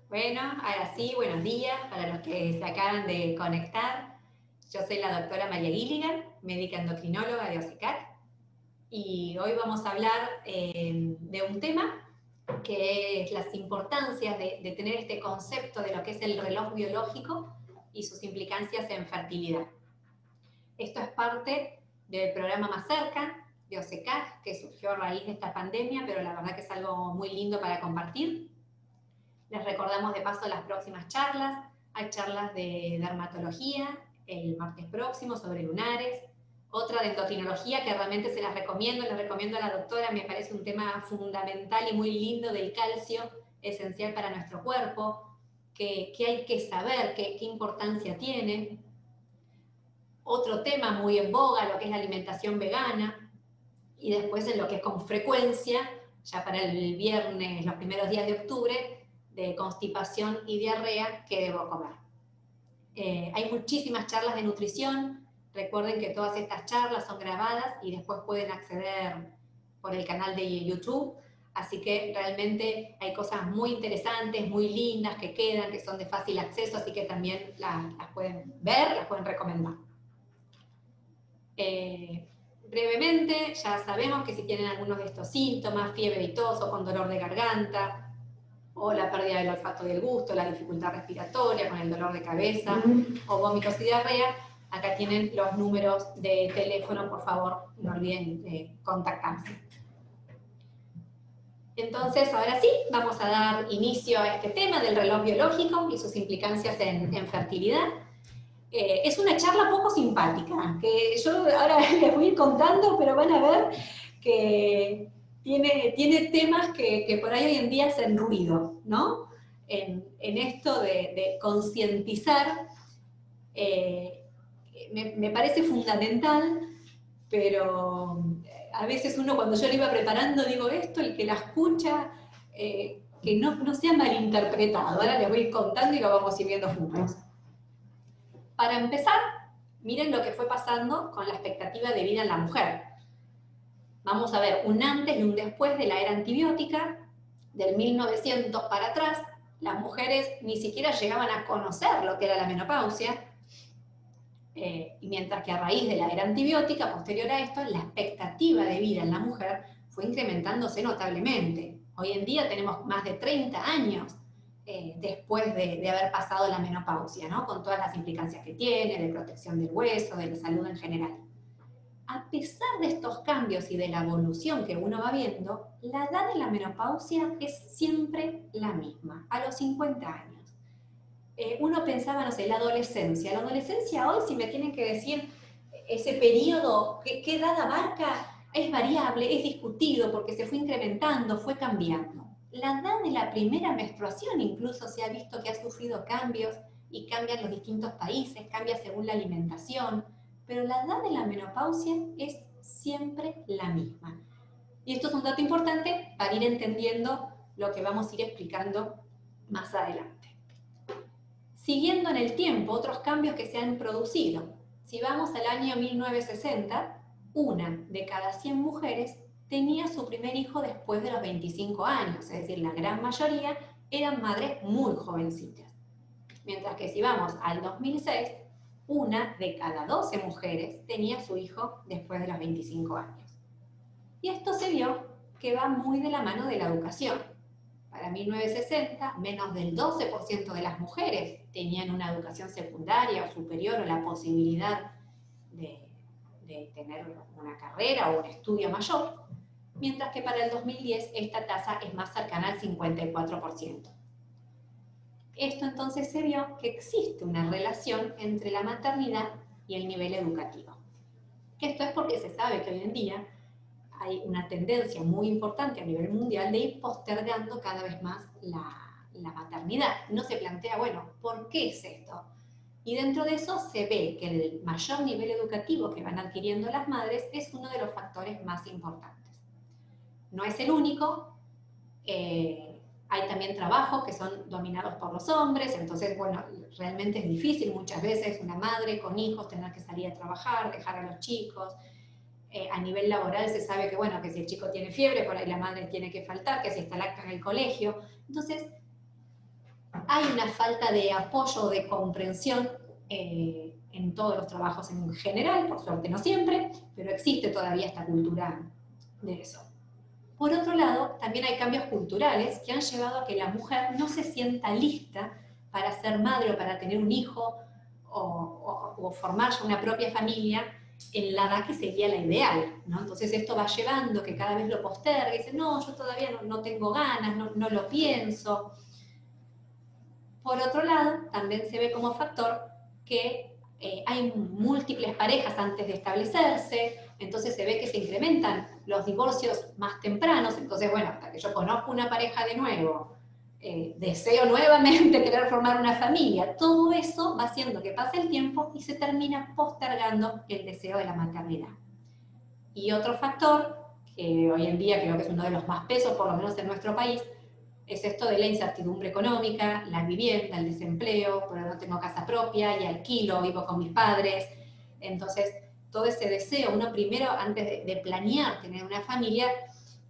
Bueno, ahora sí, buenos días para los que se acaban de conectar. Yo soy la doctora María Gilligan, médica endocrinóloga de OSECAC, y hoy vamos a hablar de un tema que es las importancias de tener este concepto de lo que es el reloj biológico y sus implicancias en fertilidad. Esto es parte del programa Más Cerca de OSECAC, que surgió a raíz de esta pandemia, pero la verdad que es algo muy lindo para compartir. Les recordamos de paso las próximas charlas. Hay charlas de dermatología el martes próximo sobre lunares, otra de endocrinología que realmente se las recomiendo, les recomiendo a la doctora, me parece un tema fundamental y muy lindo del calcio, esencial para nuestro cuerpo, que hay que saber qué importancia tiene. Otro tema muy en boga, lo que es la alimentación vegana, y después en lo que es con frecuencia, ya para el viernes, los primeros días de octubre, de constipación y diarrea, que debo comer. Hay muchísimas charlas de nutrición. Recuerden que todas estas charlas son grabadas y después pueden acceder por el canal de YouTube. Así que realmente hay cosas muy interesantes, muy lindas que quedan, que son de fácil acceso, así que también las pueden ver, las pueden recomendar. Brevemente, ya sabemos que si tienen algunos de estos síntomas, fiebre y tos o con dolor de garganta, o la pérdida del olfato y del gusto, la dificultad respiratoria con el dolor de cabeza, o vómitos y diarrea, acá tienen los números de teléfono, por favor, no olviden contactarse. Entonces, ahora sí, vamos a dar inicio a este tema del reloj biológico y sus implicancias en fertilidad. Es una charla poco simpática, que yo ahora les voy a ir contando, pero van a ver que tiene temas que por ahí hoy en día hacen ruido, ¿no? En esto de concientizar, me parece fundamental, pero a veces uno cuando yo lo iba preparando, digo esto, el que la escucha, que no sea malinterpretado. Ahora les voy a ir contando y lo vamos a ir viendo juntos. Para empezar, miren lo que fue pasando con la expectativa de vida en la mujer. Vamos a ver un antes y un después de la era antibiótica, del 1900 para atrás. Las mujeres ni siquiera llegaban a conocer lo que era la menopausia, y mientras que a raíz de la era antibiótica, posterior a esto, la expectativa de vida en la mujer fue incrementándose notablemente. Hoy en día tenemos más de 30 años después de haber pasado la menopausia, ¿no? Con todas las implicancias que tiene, de protección del hueso, de la salud en general. A pesar de estos cambios y de la evolución que uno va viendo, la edad de la menopausia es siempre la misma, a los 50 años. Uno pensaba, no sé, la adolescencia. La adolescencia hoy, si me tienen que decir ese periodo, ¿qué edad abarca? Es variable, es discutido porque se fue incrementando, fue cambiando. La edad de la primera menstruación incluso se ha visto que ha sufrido cambios y cambian los distintos países, cambia según la alimentación, pero la edad de la menopausia es siempre la misma. Y esto es un dato importante para ir entendiendo lo que vamos a ir explicando más adelante. Siguiendo en el tiempo, otros cambios que se han producido. Si vamos al año 1960, una de cada 100 mujeres tenía su primer hijo después de los 25 años, es decir, la gran mayoría eran madres muy jovencitas. Mientras que si vamos al 2006, una de cada 12 mujeres tenía su hijo después de los 25 años. Y esto se vio que va muy de la mano de la educación. Para 1960, menos del 12% de las mujeres tenían una educación secundaria o superior o la posibilidad de tener una carrera o un estudio mayor, mientras que para el 2010 esta tasa es más cercana al 54%. Esto entonces se vio que existe una relación entre la maternidad y el nivel educativo. Esto es porque se sabe que hoy en día hay una tendencia muy importante a nivel mundial de ir postergando cada vez más la maternidad. No se plantea, bueno, ¿por qué es esto? Y dentro de eso se ve que el mayor nivel educativo que van adquiriendo las madres es uno de los factores más importantes. No es el único. Hay también trabajos que son dominados por los hombres, entonces, bueno, realmente es difícil muchas veces una madre con hijos tener que salir a trabajar, dejar a los chicos. A nivel laboral se sabe que, bueno, que si el chico tiene fiebre, por ahí la madre tiene que faltar, que si está lacta en el colegio. Entonces, hay una falta de apoyo, de comprensión en todos los trabajos en general, por suerte no siempre, pero existe todavía esta cultura de eso. Por otro lado, también hay cambios culturales que han llevado a que la mujer no se sienta lista para ser madre o para tener un hijo o formar una propia familia en la edad que sería la ideal, ¿no? Entonces esto va llevando que cada vez lo postergue, dice, no, yo todavía no tengo ganas, no lo pienso. Por otro lado, también se ve como factor que hay múltiples parejas antes de establecerse, entonces se ve que se incrementan los divorcios más tempranos, entonces bueno, hasta que yo conozco una pareja de nuevo, deseo nuevamente querer formar una familia, todo eso va haciendo que pase el tiempo y se termina postergando el deseo de la maternidad. Y otro factor, que hoy en día creo que es uno de los más pesos, por lo menos en nuestro país, es esto de la incertidumbre económica, la vivienda, el desempleo, porque no tengo casa propia y alquilo, vivo con mis padres. Entonces, todo ese deseo, uno primero, antes de planear tener una familia,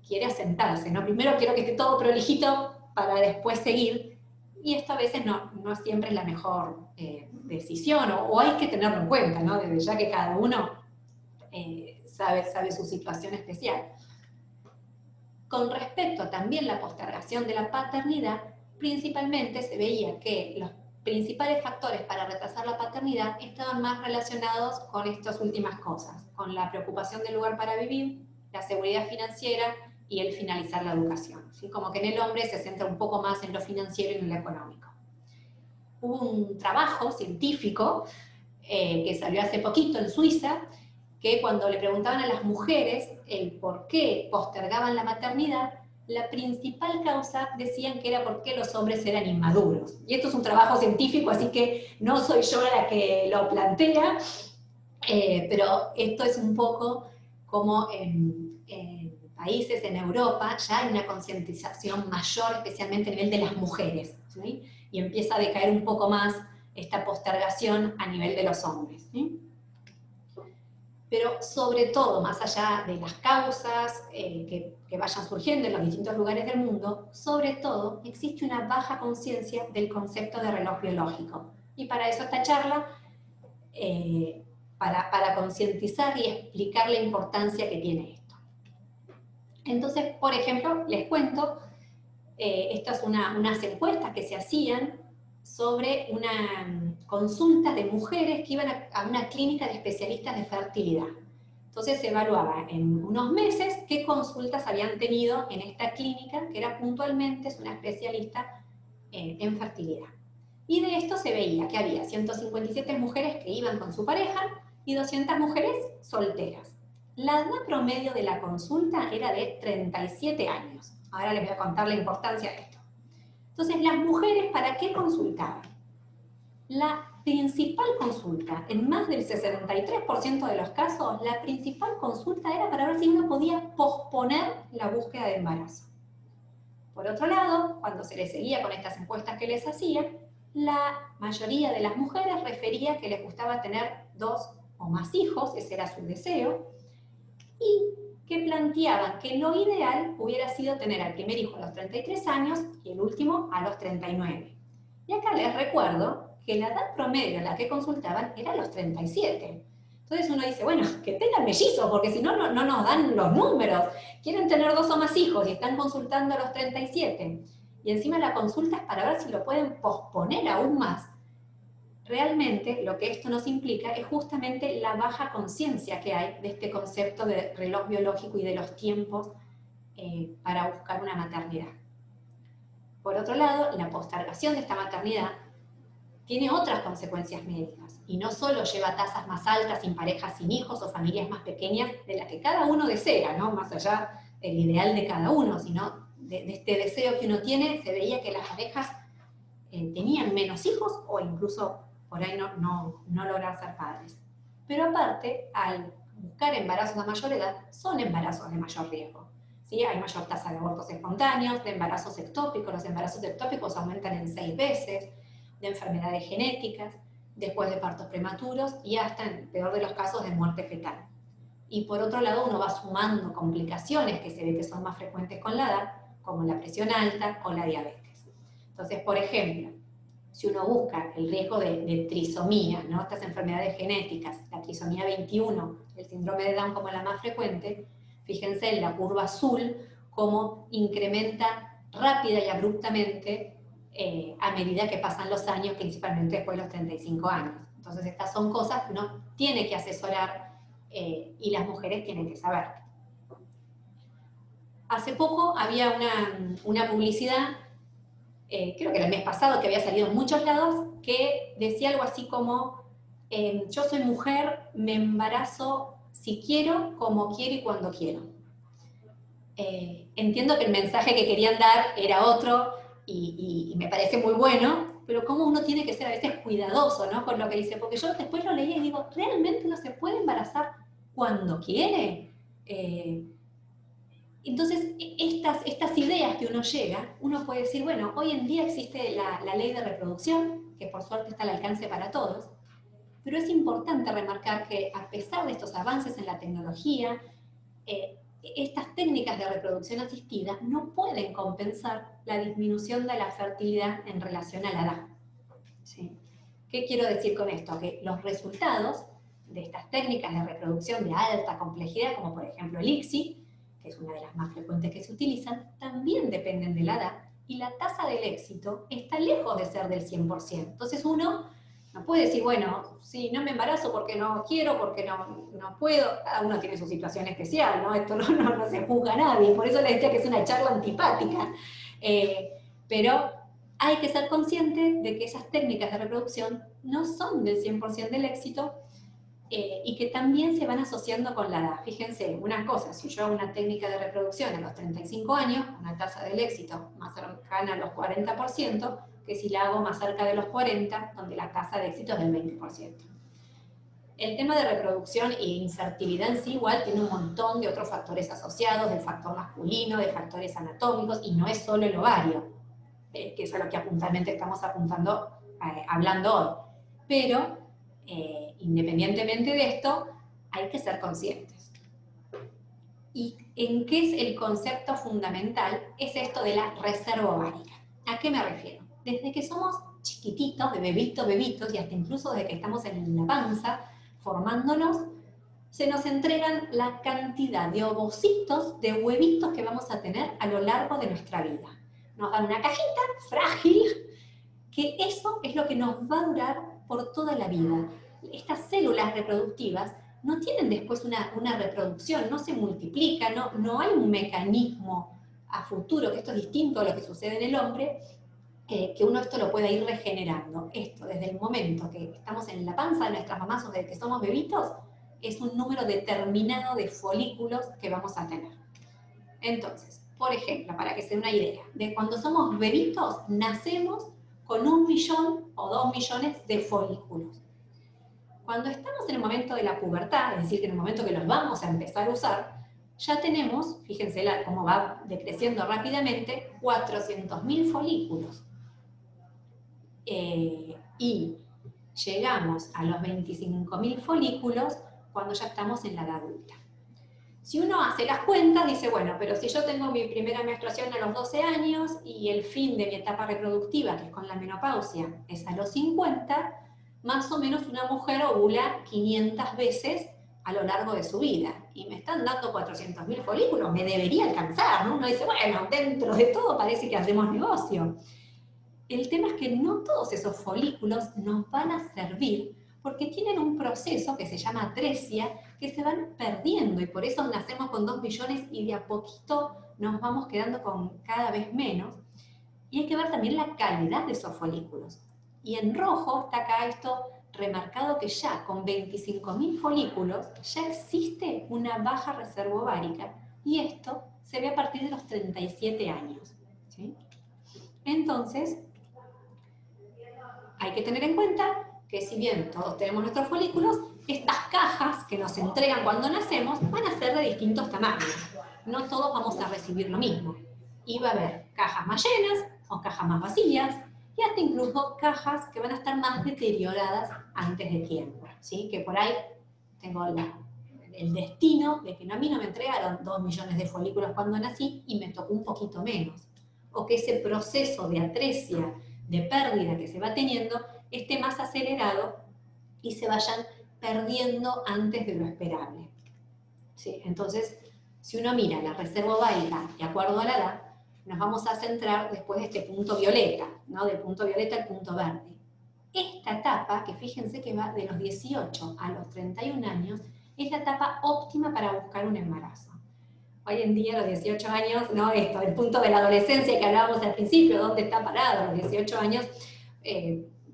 quiere asentarse, ¿no? Primero quiero que esté todo prolijito para después seguir, y esto a veces no siempre es la mejor decisión, o hay que tenerlo en cuenta, ¿no? Desde ya que cada uno sabe su situación especial. Con respecto también a la postergación de la paternidad, principalmente se veía que los principales factores para retrasar la paternidad estaban más relacionados con estas últimas cosas, con la preocupación del lugar para vivir, la seguridad financiera y el finalizar la educación. ¿Sí? Como que en el hombre se centra un poco más en lo financiero y en lo económico. Hubo un trabajo científico que salió hace poquito en Suiza, que cuando le preguntaban a las mujeres el por qué postergaban la maternidad, la principal causa decían que era porque los hombres eran inmaduros. Y esto es un trabajo científico, así que no soy yo la que lo plantea, pero esto es un poco como en países en Europa ya hay una concientización mayor, especialmente a nivel de las mujeres, ¿sí? Y empieza a decaer un poco más esta postergación a nivel de los hombres, ¿sí? Pero sobre todo, más allá de las causas que vayan surgiendo en los distintos lugares del mundo, sobre todo existe una baja conciencia del concepto de reloj biológico. Y para eso esta charla, para concientizar y explicar la importancia que tiene esto. Entonces, por ejemplo, les cuento, estas unas encuestas que se hacían sobre una consulta de mujeres que iban a una clínica de especialistas de fertilidad. Entonces se evaluaba en unos meses qué consultas habían tenido en esta clínica, que era puntualmente es una especialista en fertilidad. Y de esto se veía que había 157 mujeres que iban con su pareja y 200 mujeres solteras. La edad promedio de la consulta era de 37 años. Ahora les voy a contar la importancia de esto. Entonces, las mujeres, ¿para qué consultaban? La principal consulta, en más del 63% de los casos, la principal consulta era para ver si uno podía posponer la búsqueda de embarazo. Por otro lado, cuando se les seguía con estas encuestas que les hacía, la mayoría de las mujeres refería que les gustaba tener 2 o más hijos, ese era su deseo, y que planteaban que lo ideal hubiera sido tener al primer hijo a los 33 años y el último a los 39. Y acá les recuerdo que la edad promedio a la que consultaban era los 37. Entonces uno dice, bueno, que tengan mellizos, porque si no, no nos dan los números. Quieren tener 2 o más hijos y están consultando a los 37. Y encima la consulta es para ver si lo pueden posponer aún más. Realmente lo que esto nos implica es justamente la baja conciencia que hay de este concepto de reloj biológico y de los tiempos para buscar una maternidad. Por otro lado, la postergación de esta maternidad tiene otras consecuencias médicas y no solo lleva a tasas más altas sin parejas sin hijos o familias más pequeñas de las que cada uno desea, ¿no? Más allá del ideal de cada uno, sino de este deseo que uno tiene, se veía que las parejas tenían menos hijos o incluso por ahí no logran ser padres. Pero aparte, al buscar embarazos a mayor edad, son embarazos de mayor riesgo. ¿sí? Hay mayor tasa de abortos espontáneos, de embarazos ectópicos, los embarazos ectópicos aumentan en 6 veces, de enfermedades genéticas, después de partos prematuros y hasta, en el peor de los casos, de muerte fetal. Y por otro lado, uno va sumando complicaciones que se ve que son más frecuentes con la edad, como la presión alta o la diabetes. Entonces, por ejemplo, si uno busca el riesgo de trisomía, ¿no? Estas enfermedades genéticas, la trisomía 21, el síndrome de Down como la más frecuente, fíjense en la curva azul cómo incrementa rápida y abruptamente a medida que pasan los años, principalmente después de los 35 años. Entonces estas son cosas que uno tiene que asesorar y las mujeres tienen que saber. Hace poco había una publicidad, creo que el mes pasado, que había salido en muchos lados, que decía algo así como, yo soy mujer, me embarazo si quiero, como quiero y cuando quiero. Entiendo que el mensaje que querían dar era otro y me parece muy bueno, pero cómo uno tiene que ser a veces cuidadoso, ¿no? Con lo que dice, porque yo después lo leí y digo, ¿realmente uno se puede embarazar cuando quiere? Entonces, estas ideas que uno llega, uno puede decir, bueno, hoy en día existe la ley de reproducción, que por suerte está al alcance para todos, pero es importante remarcar que a pesar de estos avances en la tecnología, estas técnicas de reproducción asistida no pueden compensar la disminución de la fertilidad en relación a la edad. ¿Sí? ¿Qué quiero decir con esto? Que los resultados de estas técnicas de reproducción de alta complejidad, como por ejemplo el ICSI, que es una de las más frecuentes que se utilizan, también dependen de la edad, y la tasa del éxito está lejos de ser del 100%. Entonces uno no puede decir, bueno, sí, no me embarazo porque no quiero, porque no puedo. Cada uno tiene su situación especial, ¿no? Esto no se juzga a nadie, por eso les decía que es una charla antipática. Pero hay que ser consciente de que esas técnicas de reproducción no son del 100% del éxito y que también se van asociando con la edad. Fíjense, una cosa, si yo hago una técnica de reproducción a los 35 años, una tasa del éxito más cercana a los 40%, que si la hago más cerca de los 40, donde la tasa de éxito es del 20%. El tema de reproducción e infertilidad en sí igual tiene un montón de otros factores asociados, del factor masculino, de factores anatómicos, y no es solo el ovario, que es a lo que puntualmente estamos hablando hoy. Pero, independientemente de esto, hay que ser conscientes. ¿Y en qué es el concepto fundamental? Es esto de la reserva ovárica. ¿A qué me refiero? Desde que somos chiquititos, de bebitos, y hasta incluso desde que estamos en la panza, formándonos, se nos entregan la cantidad de ovocitos, de huevitos que vamos a tener a lo largo de nuestra vida. Nos dan una cajita frágil, que eso es lo que nos va a durar por toda la vida. Estas células reproductivas no tienen después una reproducción, no se multiplican, no hay un mecanismo a futuro, que esto es distinto a lo que sucede en el hombre, que uno esto lo pueda ir regenerando. Esto, desde el momento que estamos en la panza de nuestras mamás o desde que somos bebitos, es un número determinado de folículos que vamos a tener. Entonces, por ejemplo, para que se den una idea, de cuando somos bebitos, nacemos con 1 millón o 2 millones de folículos. Cuando estamos en el momento de la pubertad, es decir, que en el momento que los vamos a empezar a usar, ya tenemos, fíjense cómo va decreciendo rápidamente, 400.000 folículos. Y llegamos a los 25.000 folículos cuando ya estamos en la edad adulta. Si uno hace las cuentas, dice, bueno, pero si yo tengo mi primera menstruación a los 12 años y el fin de mi etapa reproductiva, que es con la menopausia, es a los 50, más o menos una mujer ovula 500 veces a lo largo de su vida. Y me están dando 400.000 folículos, me debería alcanzar, ¿no? Uno dice, bueno, dentro de todo parece que hacemos negocio. El tema es que no todos esos folículos nos van a servir porque tienen un proceso que se llama atresia, que se van perdiendo, y por eso nacemos con 2 millones y de a poquito nos vamos quedando con cada vez menos. Y hay que ver también la calidad de esos folículos. Y en rojo está acá esto remarcado que ya con 25.000 folículos ya existe una baja reserva ovárica, y esto se ve a partir de los 37 años. ¿Sí? Entonces, hay que tener en cuenta que si bien todos tenemos nuestros folículos, estas cajas que nos entregan cuando nacemos van a ser de distintos tamaños. No todos vamos a recibir lo mismo. Y va a haber cajas más llenas o cajas más vacías, y hasta incluso cajas que van a estar más deterioradas antes de tiempo, ¿sí? Que por ahí tengo el destino de que a mí no me entregaron 2 millones de folículos cuando nací y me tocó un poquito menos. O que ese proceso de atresia, de pérdida que se va teniendo, esté más acelerado y se vayan perdiendo antes de lo esperable. ¿Sí? Entonces, si uno mira la reserva ovárica de acuerdo a la edad, nos vamos a centrar después de este punto violeta, ¿no? Del punto violeta al punto verde. Esta etapa, que fíjense que va de los 18 a los 31 años, es la etapa óptima para buscar un embarazo. Hoy en día, a los 18 años, no esto, el punto de la adolescencia que hablábamos al principio, ¿dónde está parado? A los 18 años,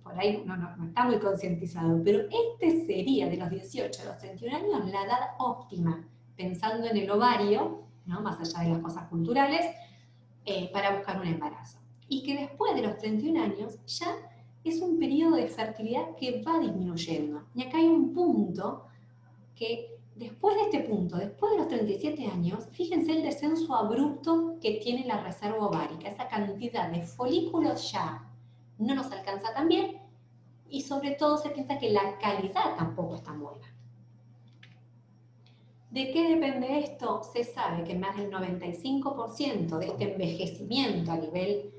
por ahí no está muy concientizado, pero este sería de los 18 a los 31 años la edad óptima, pensando en el ovario, ¿no? Más allá de las cosas culturales, para buscar un embarazo. Y que después de los 31 años ya es un periodo de fertilidad que va disminuyendo. Y acá hay un punto que después de este punto, después de los 37 años, fíjense el descenso abrupto que tiene la reserva ovárica. Esa cantidad de folículos ya no nos alcanza tan bien y sobre todo se piensa que la calidad tampoco es tan buena. ¿De qué depende esto? Se sabe que más del 95% de este envejecimiento a nivel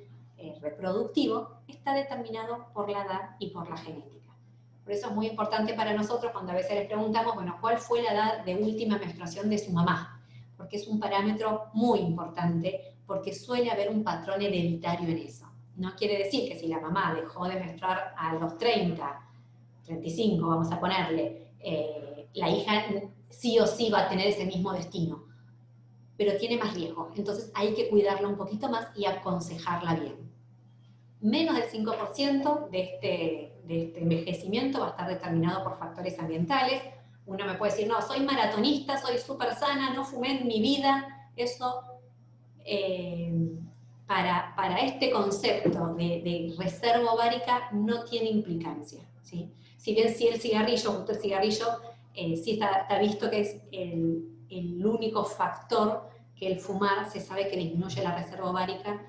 reproductivo está determinado por la edad y por la genética. Por eso es muy importante para nosotros cuando a veces les preguntamos, bueno, ¿cuál fue la edad de última menstruación de su mamá? Porque es un parámetro muy importante, porque suele haber un patrón hereditario en eso. No quiere decir que si la mamá dejó de menstruar a los 30, 35, vamos a ponerle, la hija sí o sí va a tener ese mismo destino, pero tiene más riesgo. Entonces hay que cuidarla un poquito más y aconsejarla bien. Menos del 5% de este envejecimiento va a estar determinado por factores ambientales. Uno me puede decir, no, soy maratonista, soy súper sana, no fumé en mi vida. Eso, para este concepto de reserva ovárica, no tiene implicancia, ¿sí? Si bien sí el cigarrillo, justo el cigarrillo, sí está visto que es el único factor que el fumar se sabe que disminuye la reserva ovárica,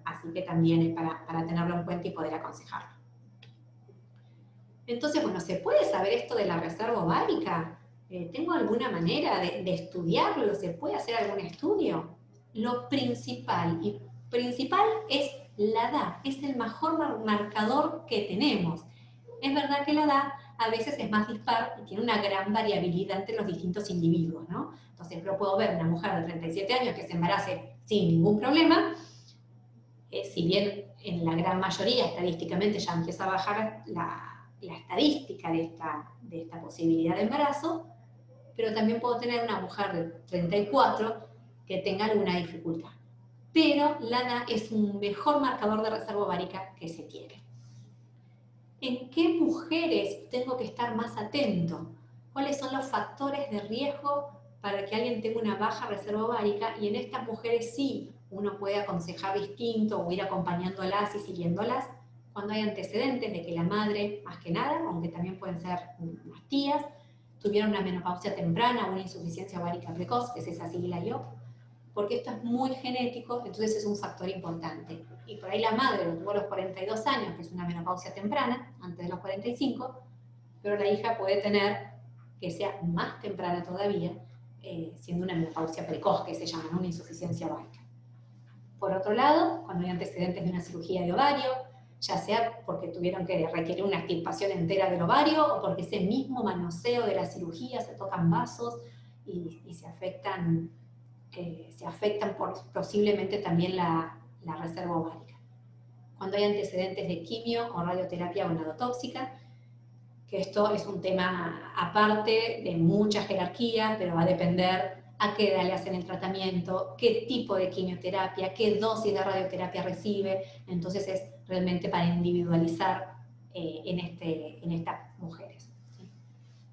así que también es para tenerlo en cuenta y poder aconsejarlo. Entonces, bueno, ¿se puede saber esto de la reserva ovárica? ¿Tengo alguna manera de estudiarlo? ¿Se puede hacer algún estudio? Lo principal es la edad, es el mejor marcador que tenemos. Es verdad que la edad a veces es más dispar y tiene una gran variabilidad entre los distintos individuos, ¿no? Entonces yo puedo ver una mujer de 37 años que se embarace sin ningún problema, si bien en la gran mayoría estadísticamente ya empieza a bajar la estadística de esta posibilidad de embarazo, pero también puedo tener una mujer de 34 que tenga alguna dificultad. Pero la edad es un mejor marcador de reserva ovárica que se tiene. ¿En qué mujeres tengo que estar más atento? ¿Cuáles son los factores de riesgo para que alguien tenga una baja reserva ovárica? Y en estas mujeres sí, uno puede aconsejar distinto o ir acompañándolas y siguiéndolas cuando hay antecedentes de que la madre, más que nada, aunque también pueden ser unas tías, tuvieron una menopausia temprana o una insuficiencia ovárica precoz, que es esa sigla IOP, porque esto es muy genético, entonces es un factor importante. Y por ahí la madre lo tuvo a los 42 años, que es una menopausia temprana, antes de los 45, pero la hija puede tener, que sea más temprana todavía, siendo una menopausia precoz, que se llama, ¿no? Una insuficiencia ovárica. Por otro lado, cuando hay antecedentes de una cirugía de ovario, ya sea porque tuvieron que requerir una extirpación entera del ovario o porque ese mismo manoseo de la cirugía se tocan vasos y se afectan posiblemente también la reserva ovárica. Cuando hay antecedentes de quimio o radioterapia gonadotóxica, que esto es un tema aparte de mucha jerarquía, pero va a depender a qué edad le hacen el tratamiento, qué tipo de quimioterapia, qué dosis de radioterapia recibe, entonces es realmente para individualizar en estas mujeres.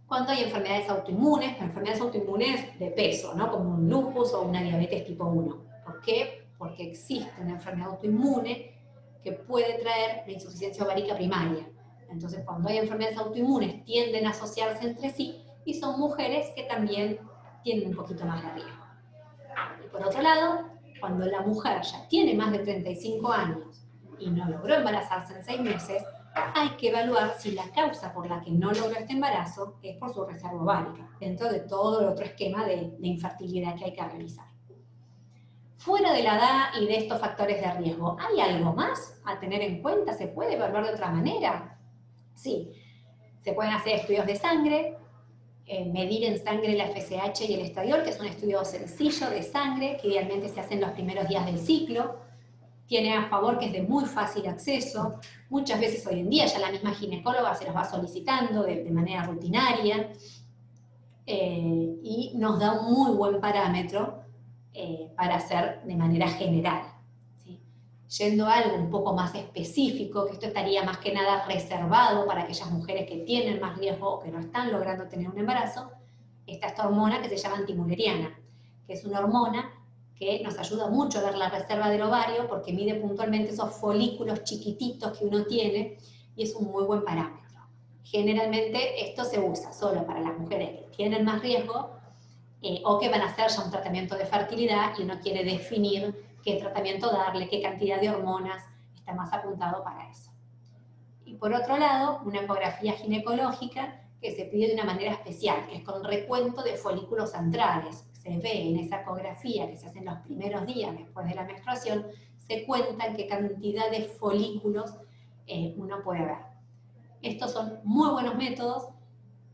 Cuando hay enfermedades autoinmunes de peso, ¿no? Como un lupus o una diabetes tipo 1. ¿Por qué? Porque existe una enfermedad autoinmune que puede traer la insuficiencia ovárica primaria. Entonces, cuando hay enfermedades autoinmunes, tienden a asociarse entre sí y son mujeres que también tienen un poquito más de riesgo. Y por otro lado, cuando la mujer ya tiene más de 35 años y no logró embarazarse en 6 meses, hay que evaluar si la causa por la que no logró este embarazo es por su reserva ovárica, dentro de todo el otro esquema de infertilidad que hay que realizar. Fuera de la edad y de estos factores de riesgo, ¿hay algo más a tener en cuenta? ¿Se puede evaluar de otra manera? Sí, se pueden hacer estudios de sangre, medir en sangre la FSH y el estradiol, que es un estudio sencillo de sangre, que idealmente se hace en los primeros días del ciclo. Tiene a favor que es de muy fácil acceso. Muchas veces hoy en día ya la misma ginecóloga se los va solicitando de manera rutinaria, y nos da un muy buen parámetro para hacer de manera general. ¿Sí? Yendo a algo un poco más específico, que esto estaría más que nada reservado para aquellas mujeres que tienen más riesgo o que no están logrando tener un embarazo, está esta hormona que se llama antimuleriana, que es una hormona que nos ayuda mucho a ver la reserva del ovario porque mide puntualmente esos folículos chiquititos que uno tiene y es un muy buen parámetro. Generalmente esto se usa solo para las mujeres que tienen más riesgo o que van a hacer ya un tratamiento de fertilidad y uno quiere definir qué tratamiento darle, qué cantidad de hormonas está más apuntado para eso. Y por otro lado, una ecografía ginecológica que se pide de una manera especial, que es con recuento de folículos centrales. Se ve en esa ecografía que se hace en los primeros días después de la menstruación, se cuenta qué cantidad de folículos uno puede ver. Estos son muy buenos métodos.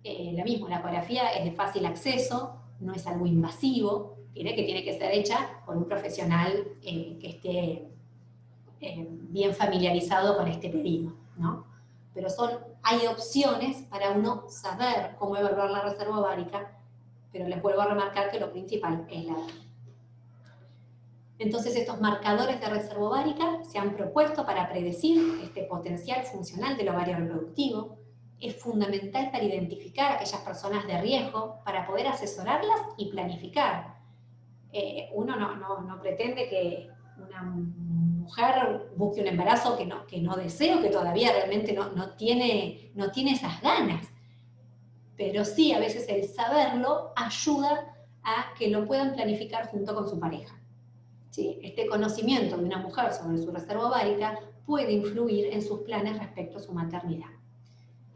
Lo mismo, la ecografía es de fácil acceso, no es algo invasivo, que tiene que ser hecha por un profesional que esté bien familiarizado con este pedido, ¿no? Pero hay opciones para uno saber cómo evaluar la reserva ovárica, pero les vuelvo a remarcar que lo principal es la edad. Entonces, estos marcadores de reserva ovárica se han propuesto para predecir este potencial funcional del ovario reproductivo. Es fundamental para identificar a aquellas personas de riesgo, para poder asesorarlas y planificar. Uno no pretende que una mujer busque un embarazo que no desea o que todavía realmente no tiene esas ganas. Pero sí, a veces el saberlo ayuda a que lo puedan planificar junto con su pareja. ¿Sí? Este conocimiento de una mujer sobre su reserva ovárica puede influir en sus planes respecto a su maternidad.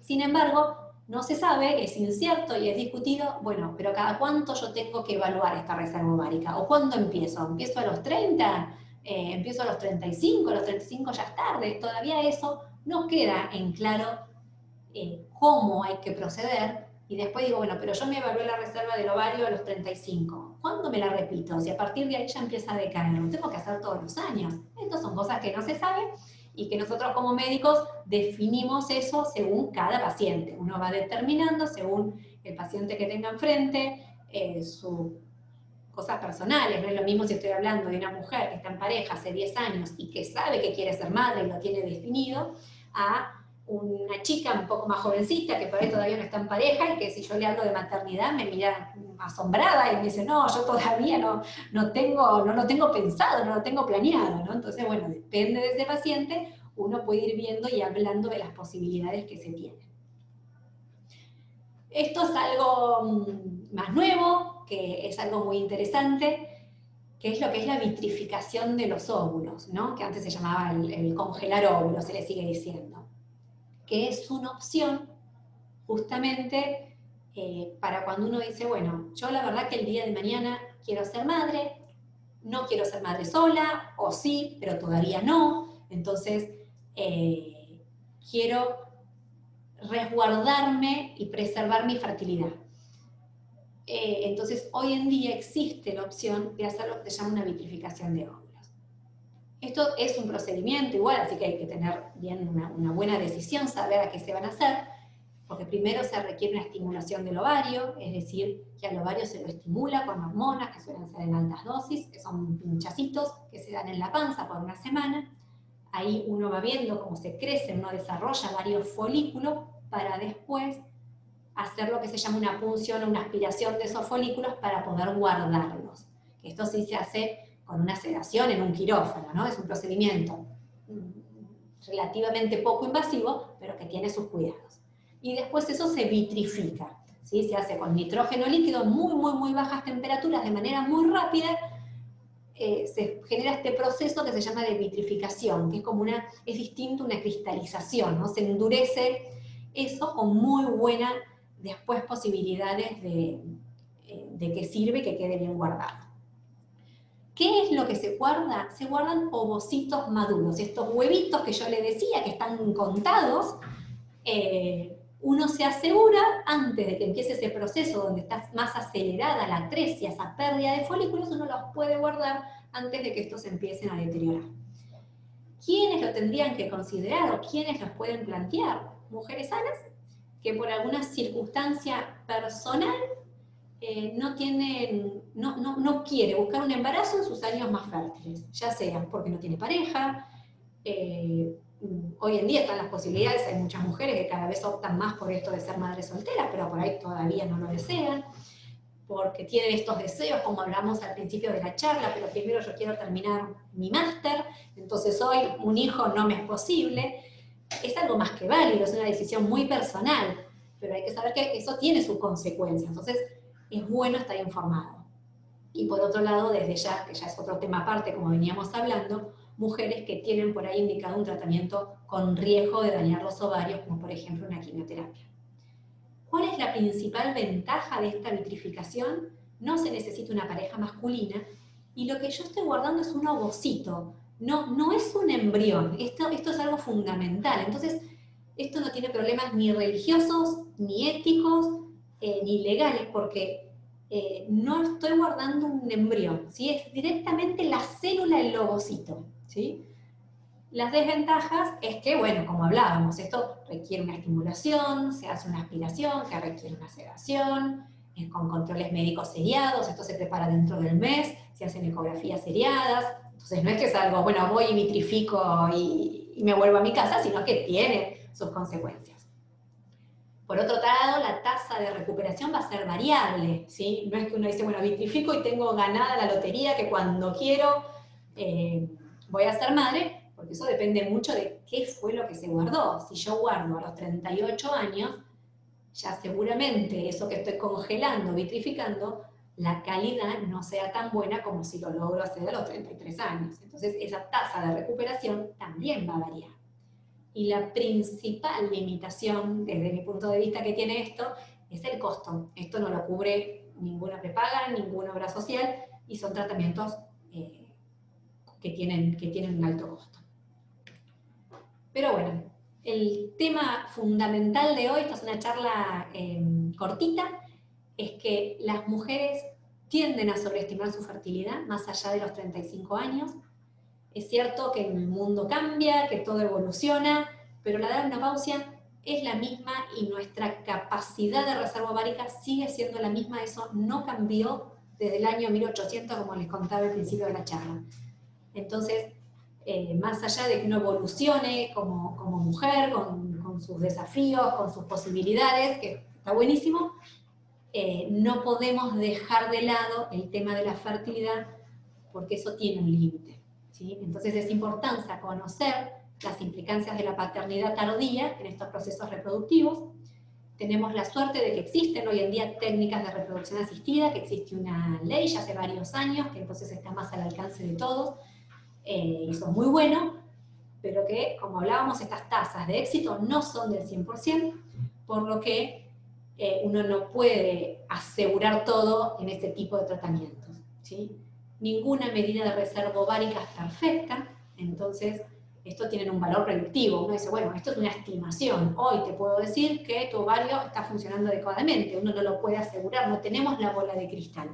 Sin embargo, no se sabe, es incierto y es discutido, bueno, pero ¿cada cuánto yo tengo que evaluar esta reserva ovárica? ¿O cuándo empiezo? ¿Empiezo a los 30? ¿Empiezo a los 35? ¿A los 35 ya es tarde? Todavía eso no queda en claro cómo hay que proceder. Y después digo, bueno, pero yo me evalué la reserva del ovario a los 35. ¿Cuándo me la repito? Si a partir de ahí ya empieza a decaer, lo tengo que hacer todos los años. Estas son cosas que no se saben y que nosotros como médicos definimos eso según cada paciente. Uno va determinando según el paciente que tenga enfrente, sus cosas personales. No es lo mismo si estoy hablando de una mujer que está en pareja hace 10 años y que sabe que quiere ser madre y lo tiene definido, a una chica un poco más jovencita que por ahí todavía no está en pareja y que si yo le hablo de maternidad me mira asombrada y me dice, no, yo todavía no lo tengo pensado, no lo tengo planeado, ¿no? Entonces, bueno, depende de ese paciente, uno puede ir viendo y hablando de las posibilidades que se tienen. Esto es algo más nuevo, que es algo muy interesante, que es lo que es la vitrificación de los óvulos, ¿no? Que antes se llamaba el congelar óvulos, se le sigue diciendo, que es una opción justamente para cuando uno dice, bueno, yo la verdad que el día de mañana quiero ser madre, no quiero ser madre sola, o sí, pero todavía no, entonces quiero resguardarme y preservar mi fertilidad. Entonces, hoy en día existe la opción de hacer lo que se llama una vitrificación de óvulos. Esto es un procedimiento igual, así que hay que tener bien una buena decisión, saber a qué se van a hacer, porque primero se requiere una estimulación del ovario, es decir, que al ovario se lo estimula con hormonas que suelen ser en altas dosis, que son pinchacitos que se dan en la panza por una semana. Ahí uno va viendo cómo se crece, uno desarrolla varios folículos para después hacer lo que se llama una punción o una aspiración de esos folículos para poder guardarlos. Esto sí se hace con una sedación en un quirófano, ¿no? Es un procedimiento relativamente poco invasivo, pero que tiene sus cuidados. Y después eso se vitrifica, ¿sí? Se hace con nitrógeno líquido, muy bajas temperaturas, de manera muy rápida, se genera este proceso que se llama de vitrificación, que es como es distinto a una cristalización, ¿no? Se endurece eso con muy buenas después posibilidades de que sirve y que quede bien guardado. ¿Qué es lo que se guarda? Se guardan ovocitos maduros, estos huevitos que yo le decía que están contados. Uno se asegura, antes de que empiece ese proceso donde está más acelerada la atresia, esa pérdida de folículos, uno los puede guardar antes de que estos empiecen a deteriorar. ¿Quiénes lo tendrían que considerar o quiénes los pueden plantear? Mujeres sanas que por alguna circunstancia personal no quiere buscar un embarazo en sus años más fértiles, ya sea porque no tiene pareja. Hoy en día están las posibilidades, hay muchas mujeres que cada vez optan más por esto de ser madres solteras, pero por ahí todavía no lo desean, porque tienen estos deseos, como hablamos al principio de la charla, pero primero yo quiero terminar mi máster, entonces hoy un hijo no me es posible. Es algo más que válido, es una decisión muy personal, pero hay que saber que eso tiene sus consecuencias, entonces es bueno estar informado. Y por otro lado, desde ya, que ya es otro tema aparte, como veníamos hablando, mujeres que tienen por ahí indicado un tratamiento con riesgo de dañar los ovarios, como por ejemplo una quimioterapia. ¿Cuál es la principal ventaja de esta vitrificación? No se necesita una pareja masculina, y lo que yo estoy guardando es un ovocito, no es un embrión, esto es algo fundamental. Entonces, esto no tiene problemas ni religiosos, ni éticos, ni legales, porque no estoy guardando un embrión, ¿sí? Es directamente la célula del ovocito, ¿sí? Las desventajas es que, bueno, como hablábamos, esto requiere una estimulación, se hace una aspiración, que requiere una sedación, con controles médicos seriados, esto se prepara dentro del mes, se hacen ecografías seriadas, entonces no es que es algo, bueno, voy y vitrifico y me vuelvo a mi casa, sino que tiene sus consecuencias. Por otro lado, la tasa de recuperación va a ser variable, ¿sí? No es que uno dice, bueno, vitrifico y tengo ganada la lotería que cuando quiero voy a ser madre, porque eso depende mucho de qué fue lo que se guardó. Si yo guardo a los 38 años, ya seguramente eso que estoy congelando, vitrificando, la calidad no sea tan buena como si lo logro hacer a los 33 años. Entonces esa tasa de recuperación también va a variar. Y la principal limitación, desde mi punto de vista, que tiene esto, es el costo. Esto no lo cubre ninguna prepaga, ninguna obra social, y son tratamientos que tienen un alto costo. Pero bueno, el tema fundamental de hoy, esta es una charla cortita, es que las mujeres tienden a sobreestimar su fertilidad más allá de los 35 años. Es cierto que el mundo cambia, que todo evoluciona, pero la edad de menopausia es la misma y nuestra capacidad de reserva ovárica sigue siendo la misma. Eso no cambió desde el año 1800, como les contaba al principio de la charla. Entonces, más allá de que uno evolucione como mujer, con sus desafíos, con sus posibilidades, que está buenísimo, no podemos dejar de lado el tema de la fertilidad, porque eso tiene un límite, ¿sí? Entonces es importante conocer las implicancias de la paternidad tardía en estos procesos reproductivos. Tenemos la suerte de que existen hoy en día técnicas de reproducción asistida, que existe una ley ya hace varios años, que entonces está más al alcance de todos, y eso es muy bueno, pero que, como hablábamos, estas tasas de éxito no son del 100%, por lo que uno no puede asegurar todo en este tipo de tratamientos, ¿sí? Ninguna medida de reserva ovárica es perfecta, entonces esto tiene un valor predictivo. Uno dice, bueno, esto es una estimación, hoy te puedo decir que tu ovario está funcionando adecuadamente, uno no lo puede asegurar, no tenemos la bola de cristal.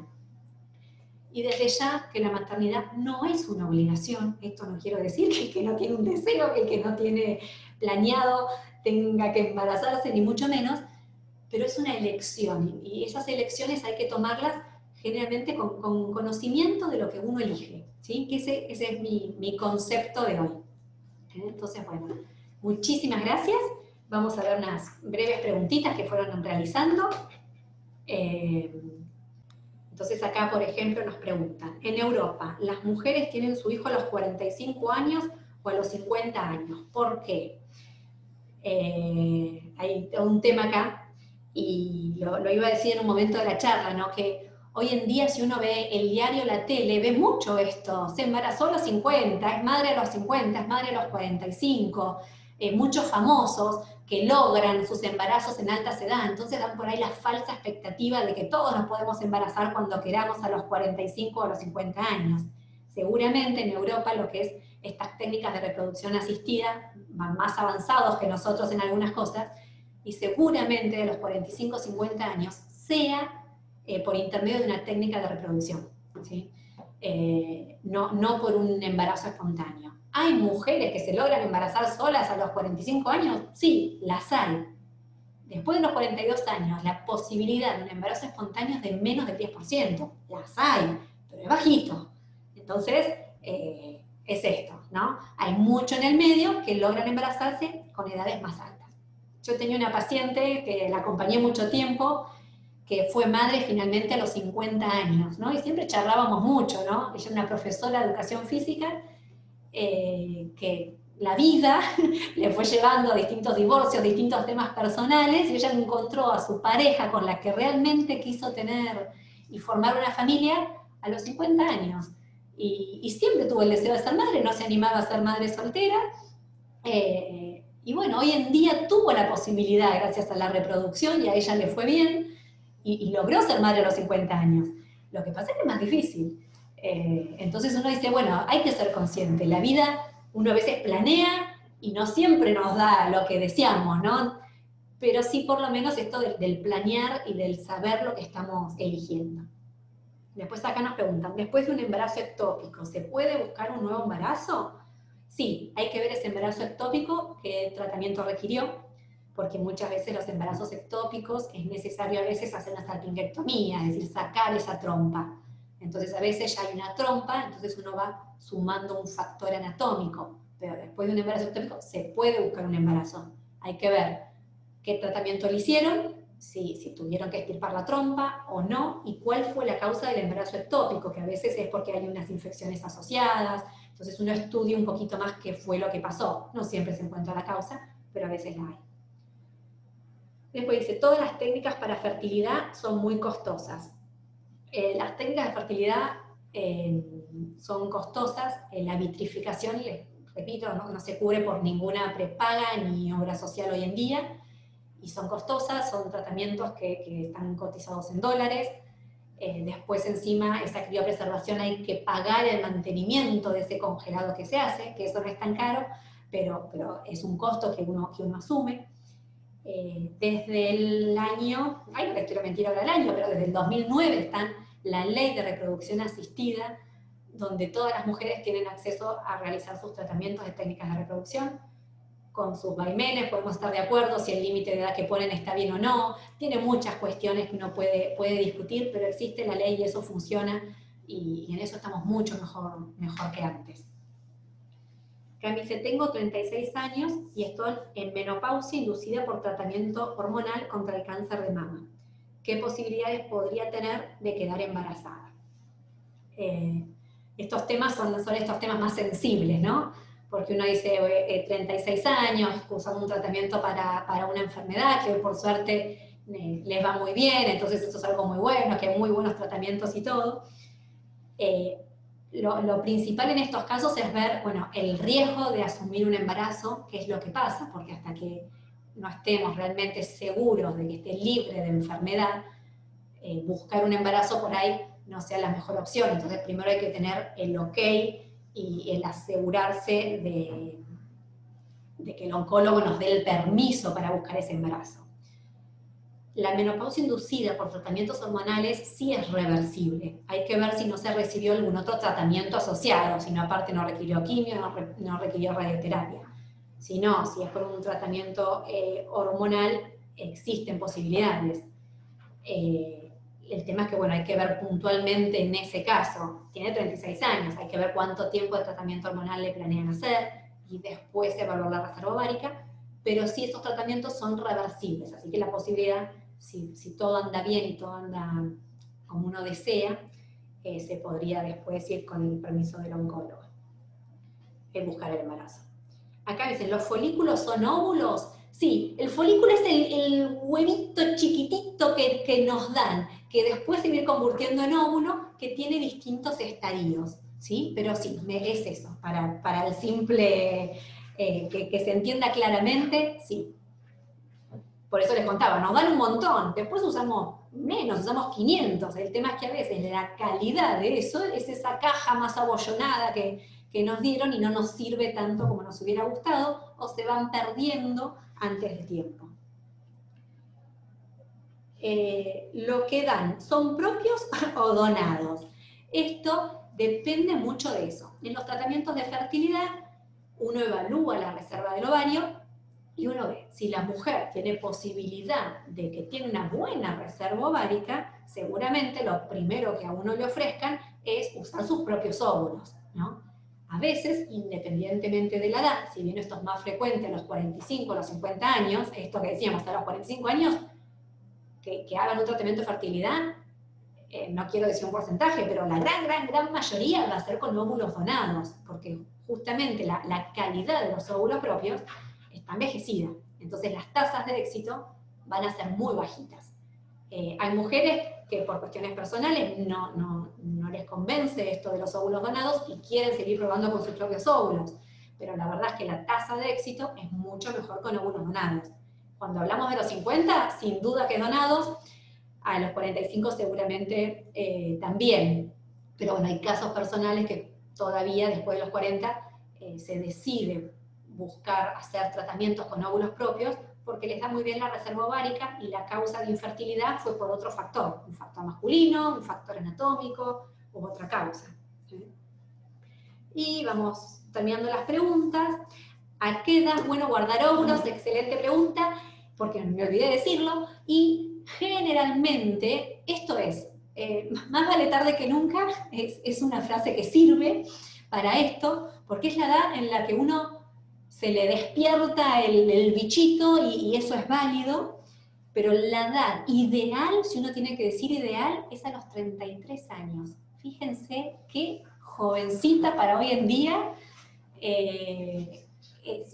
Y desde ya que la maternidad no es una obligación, esto no quiero decir que el que no tiene un deseo, que el que no tiene planeado tenga que embarazarse, ni mucho menos, pero es una elección, y esas elecciones hay que tomarlas generalmente con conocimiento de lo que uno elige, ¿sí? Que ese es mi concepto de hoy. Entonces, bueno, muchísimas gracias. Vamos a ver unas breves preguntitas que fueron realizando. Entonces acá, por ejemplo, nos preguntan, en Europa, ¿las mujeres tienen su hijo a los 45 años o a los 50 años? ¿Por qué? Hay un tema acá, y lo iba a decir en un momento de la charla, ¿no? Que hoy en día si uno ve el diario, la tele, ve mucho esto. Se embarazó a los 50, es madre a los 50, es madre a los 45. Muchos famosos que logran sus embarazos en alta edad, entonces dan por ahí la falsa expectativa de que todos nos podemos embarazar cuando queramos a los 45 o a los 50 años. Seguramente en Europa lo que es estas técnicas de reproducción asistida van más avanzados que nosotros en algunas cosas, y seguramente de los 45 o 50 años sea por intermedio de una técnica de reproducción, ¿sí? No por un embarazo espontáneo. ¿Hay mujeres que se logran embarazar solas a los 45 años? Sí, las hay. Después de los 42 años, la posibilidad de un embarazo espontáneo es de menos del 10%. Las hay, pero es bajito. Entonces, es esto, ¿no? Hay mucho en el medio que logran embarazarse con edades más altas. Yo tenía una paciente que la acompañé mucho tiempo, que fue madre finalmente a los 50 años, ¿no? Y siempre charlábamos mucho, ¿no? Ella es una profesora de educación física, que la vida le fue llevando a distintos divorcios, distintos temas personales, y ella encontró a su pareja con la que realmente quiso tener y formar una familia a los 50 años. Y siempre tuvo el deseo de ser madre, no se animaba a ser madre soltera. Y bueno, hoy en día tuvo la posibilidad, gracias a la reproducción, y a ella le fue bien, y logró ser madre a los 50 años. Lo que pasa es que es más difícil. Entonces uno dice, bueno, hay que ser consciente. La vida uno a veces planea y no siempre nos da lo que deseamos, ¿no? Pero sí por lo menos esto del planear y del saber lo que estamos eligiendo. Después acá nos preguntan, después de un embarazo ectópico, ¿se puede buscar un nuevo embarazo? Sí, hay que ver ese embarazo ectópico, qué tratamiento requirió, porque muchas veces los embarazos ectópicos es necesario a veces hacer una salpingectomía, es decir, sacar esa trompa. Entonces a veces ya hay una trompa, entonces uno va sumando un factor anatómico, pero después de un embarazo ectópico se puede buscar un embarazo. Hay que ver qué tratamiento le hicieron, si tuvieron que extirpar la trompa o no, y cuál fue la causa del embarazo ectópico, que a veces es porque hay unas infecciones asociadas, entonces uno estudia un poquito más qué fue lo que pasó. No siempre se encuentra la causa, pero a veces la hay. Después dice, todas las técnicas para fertilidad son muy costosas. Las técnicas de fertilidad son costosas. La vitrificación, les repito, no se cubre por ninguna prepaga ni obra social hoy en día, y son costosas, son tratamientos que están cotizados en dólares. Después encima esa criopreservación hay que pagar el mantenimiento de ese congelado que se hace, que eso no es tan caro, pero es un costo que uno asume. Desde el año, no les quiero mentir ahora el año, pero desde el 2009 está la ley de reproducción asistida, donde todas las mujeres tienen acceso a realizar sus tratamientos de técnicas de reproducción, con sus vaivenes, podemos estar de acuerdo si el límite de edad que ponen está bien o no, tiene muchas cuestiones que uno puede discutir, pero existe la ley y eso funciona, y en eso estamos mucho mejor que antes. Acá me dice, tengo 36 años y estoy en menopausia inducida por tratamiento hormonal contra el cáncer de mama. ¿Qué posibilidades podría tener de quedar embarazada? Estos temas son estos temas más sensibles, ¿no? Porque uno dice 36 años, usando un tratamiento para una enfermedad que hoy por suerte les va muy bien, entonces eso es algo muy bueno, que hay muy buenos tratamientos y todo. Lo principal en estos casos es ver, bueno, el riesgo de asumir un embarazo, qué es lo que pasa, porque hasta que no estemos realmente seguros de que esté libre de enfermedad, buscar un embarazo por ahí no sea la mejor opción. Entonces primero hay que tener el ok y el asegurarse de que el oncólogo nos dé el permiso para buscar ese embarazo. La menopausia inducida por tratamientos hormonales sí es reversible. Hay que ver si no se recibió algún otro tratamiento asociado, si no aparte no requirió quimio, no requirió radioterapia. Si no, si es por un tratamiento hormonal, existen posibilidades. El tema es que, bueno, hay que ver puntualmente en ese caso. Tiene 36 años, hay que ver cuánto tiempo de tratamiento hormonal le planean hacer y después evaluar la reserva ovárica, pero sí estos tratamientos son reversibles, así que la posibilidad, si todo anda bien y todo anda como uno desea, se podría después ir con el permiso del oncólogo, buscar el embarazo. Acá dicen, ¿los folículos son óvulos? Sí, el folículo es el huevito chiquitito que nos dan, que después se viene convirtiendo en óvulo, que tiene distintos estadios, ¿sí? Pero sí, es eso, para el simple, que se entienda claramente, sí. Por eso les contaba, nos dan un montón, después usamos menos, usamos 500, el tema es que a veces la calidad de eso es esa caja más abollonada que nos dieron y no nos sirve tanto como nos hubiera gustado, o se van perdiendo antes de tiempo. Lo que dan, ¿son propios o donados? Esto depende mucho de eso. En los tratamientos de fertilidad, uno evalúa la reserva del ovario y uno ve si la mujer tiene posibilidad de que tiene una buena reserva ovárica, seguramente lo primero que a uno le ofrezcan es usar sus propios óvulos, ¿no? A veces, independientemente de la edad, si bien esto es más frecuente a los 45, a los 50 años, esto que decíamos, a los 45 años, que hagan un tratamiento de fertilidad, no quiero decir un porcentaje, pero la gran mayoría va a ser con óvulos donados, porque justamente la calidad de los óvulos propios está envejecida. Entonces las tasas de éxito van a ser muy bajitas. Hay mujeres que por cuestiones personales no les convence esto de los óvulos donados y quieren seguir probando con sus propios óvulos, pero la verdad es que la tasa de éxito es mucho mejor con óvulos donados. Cuando hablamos de los 50, sin duda que donados, a los 45 seguramente también, pero bueno, hay casos personales que todavía después de los 40 se decide buscar hacer tratamientos con óvulos propios porque les da muy bien la reserva ovárica y la causa de infertilidad fue por otro factor, un factor masculino, un factor anatómico u otra causa. ¿Sí? Y vamos terminando las preguntas. ¿A qué edad es bueno guardar óvulos? Excelente pregunta, porque me olvidé decirlo. Y generalmente, esto es, más vale tarde que nunca, es una frase que sirve para esto, porque es la edad en la que uno se le despierta el bichito y eso es válido, pero la edad ideal, si uno tiene que decir ideal, es a los 33 años. Fíjense qué jovencita para hoy en día,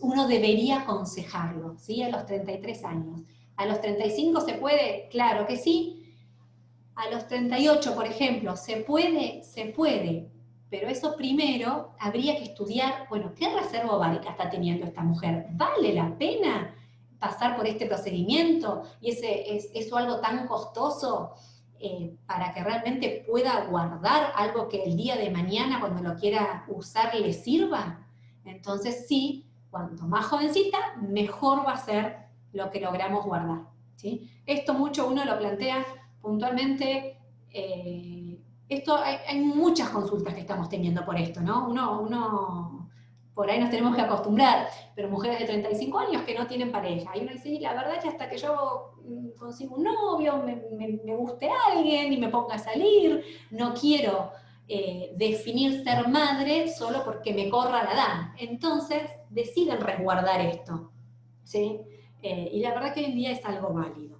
uno debería aconsejarlo, ¿sí? A los 33 años. ¿A los 35 se puede? Claro que sí. A los 38, por ejemplo, ¿se puede? Se puede. Pero eso primero habría que estudiar, bueno, ¿qué reserva ovárica está teniendo esta mujer? ¿Vale la pena pasar por este procedimiento? ¿Y es eso algo tan costoso para que realmente pueda guardar algo que el día de mañana, cuando lo quiera usar, le sirva? Entonces sí, cuanto más jovencita, mejor va a ser lo que logramos guardar, ¿sí? Esto mucho uno lo plantea puntualmente. Esto hay muchas consultas que estamos teniendo por esto, ¿no? Uno por ahí nos tenemos que acostumbrar, pero mujeres de 35 años que no tienen pareja. Y uno dice, la verdad es que hasta que yo consigo un novio, me guste alguien y me ponga a salir, no quiero definir ser madre solo porque me corra la edad. Entonces deciden resguardar esto, ¿sí? Y la verdad que hoy en día es algo válido.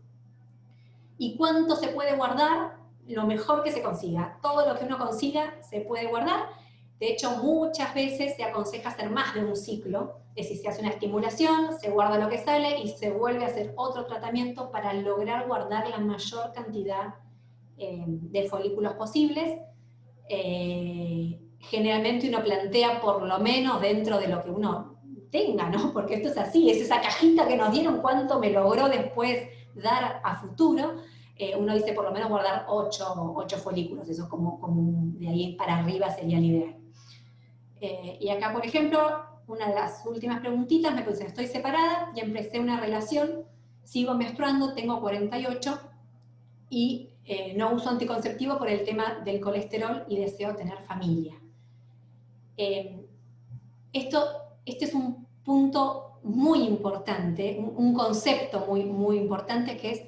¿Y cuánto se puede guardar? Lo mejor que se consiga. Todo lo que uno consiga se puede guardar. De hecho, muchas veces se aconseja hacer más de un ciclo. Es decir, se hace una estimulación, se guarda lo que sale y se vuelve a hacer otro tratamiento para lograr guardar la mayor cantidad de folículos posibles. Generalmente uno plantea por lo menos dentro de lo que uno tenga, ¿no? Porque esto es así, es esa cajita que nos dieron, cuánto me logró después dar a futuro. Uno dice por lo menos guardar 8 folículos, eso es como de ahí para arriba sería el ideal. Y acá, por ejemplo, una de las últimas preguntitas, me puse, estoy separada y empecé una relación, sigo menstruando, tengo 48 y no uso anticonceptivo por el tema del colesterol y deseo tener familia. Este es un punto muy importante, un concepto muy importante, que es,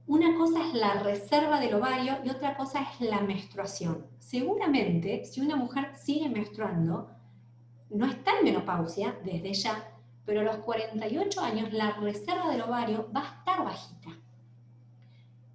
una cosa es la reserva del ovario y otra cosa es la menstruación. Seguramente, si una mujer sigue menstruando, no está en menopausia desde ya, pero a los 48 años la reserva del ovario va a estar bajita.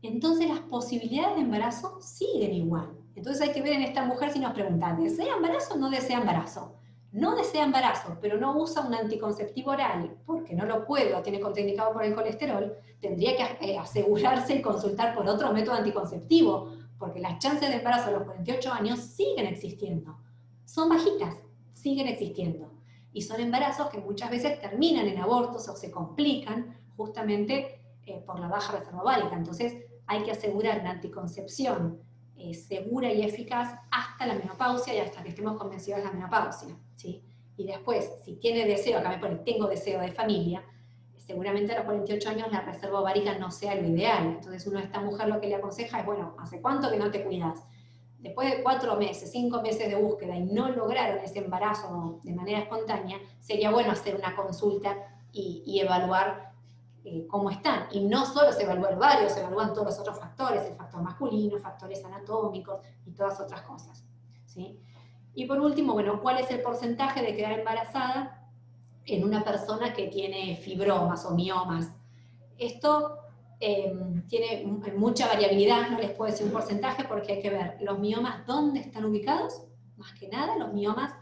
Entonces las posibilidades de embarazo siguen igual. Entonces hay que ver en esta mujer si nos preguntan, ¿desea embarazo o no desea embarazo? no desea embarazo, pero no usa un anticonceptivo oral, porque no lo puede, lo tiene contraindicado por el colesterol, tendría que asegurarse y consultar por otro método anticonceptivo, porque las chances de embarazo a los 48 años siguen existiendo. Son bajitas, siguen existiendo. Y son embarazos que muchas veces terminan en abortos o se complican justamente por la baja reserva ovárica. Entonces hay que asegurar una anticoncepción segura y eficaz hasta la menopausia y hasta que estemos convencidos de la menopausia, ¿sí? Y después, si tiene deseo, acá me pone, tengo deseo de familia, seguramente a los 48 años la reserva ovárica no sea lo ideal. Entonces uno a esta mujer lo que le aconseja es, bueno, ¿hace cuánto que no te cuidas? Después de 4 meses, 5 meses de búsqueda y no lograron ese embarazo de manera espontánea, sería bueno hacer una consulta y evaluar cómo están. Y no solo se evalúa el ovario, se evalúan todos los otros factores, el factor masculino, factores anatómicos y todas otras cosas, ¿sí? Y por último, bueno, ¿cuál es el porcentaje de quedar embarazada en una persona que tiene fibromas o miomas? Esto tiene mucha variabilidad, no les puedo decir un porcentaje porque hay que ver los miomas dónde están ubicados. Más que nada, los miomas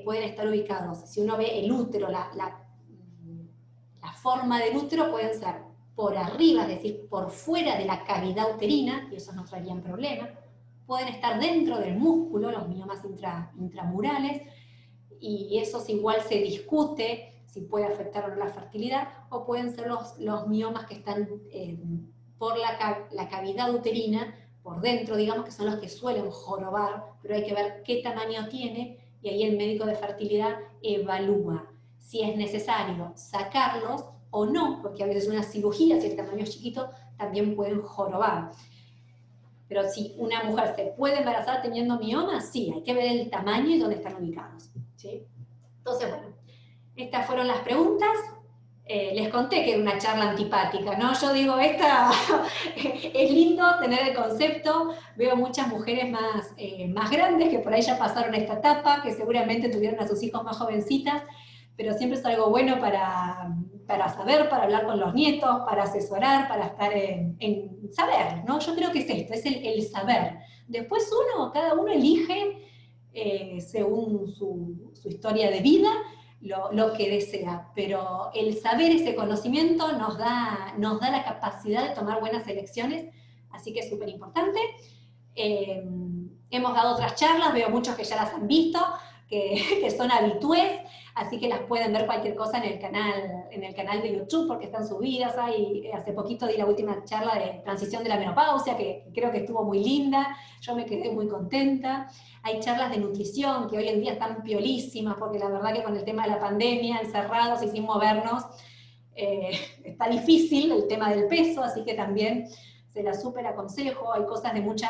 pueden estar ubicados. Si uno ve el útero, la forma del útero pueden ser por arriba, es decir, por fuera de la cavidad uterina, y esos no traerían problema. Pueden estar dentro del músculo, los miomas intramurales, y esos igual se discute si puede afectar o no la fertilidad, o pueden ser los miomas que están por la cavidad uterina, por dentro, digamos, que son los que suelen jorobar, pero hay que ver qué tamaño tiene, y ahí el médico de fertilidad evalúa si es necesario sacarlos o no, porque a veces una cirugía, si el tamaño es chiquito, también pueden jorobar. Pero si una mujer se puede embarazar teniendo miomas, sí, hay que ver el tamaño y dónde están ubicados, ¿sí? Entonces, bueno, estas fueron las preguntas. Les conté que era una charla antipática, ¿no? Yo digo, es lindo tener el concepto, veo muchas mujeres más grandes que por ahí ya pasaron esta etapa, que seguramente tuvieron a sus hijos más jovencitas, pero siempre es algo bueno para saber, para hablar con los nietos, para asesorar, para estar en saber, ¿no? Yo creo que es esto, es el saber. Después cada uno elige, según su historia de vida, lo que desea, pero el saber, ese conocimiento nos da la capacidad de tomar buenas elecciones, así que es súper importante. Hemos dado otras charlas, veo muchos que ya las han visto, que son habitués, así que las pueden ver cualquier cosa en el canal de YouTube, porque están subidas. Hace poquito di la última charla de transición de la menopausia, que creo que estuvo muy linda, yo me quedé muy contenta. Hay charlas de nutrición, que hoy en día están piolísimas, porque la verdad que con el tema de la pandemia, encerrados y sin movernos, está difícil el tema del peso, así que también se las súper aconsejo. Hay cosas de mucha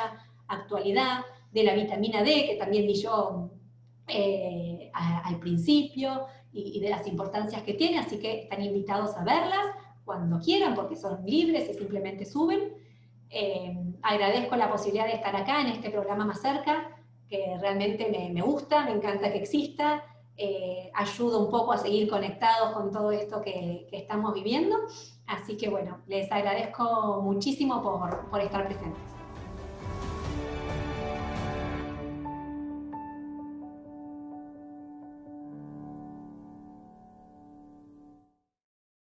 actualidad, de la vitamina D, que también di yo al principio, y de las importancias que tiene, así que están invitados a verlas cuando quieran, porque son libres y simplemente suben. Agradezco la posibilidad de estar acá en este programa Más Cerca, que realmente me gusta, me encanta que exista, ayuda un poco a seguir conectados con todo esto que estamos viviendo, así que bueno, les agradezco muchísimo por estar presentes.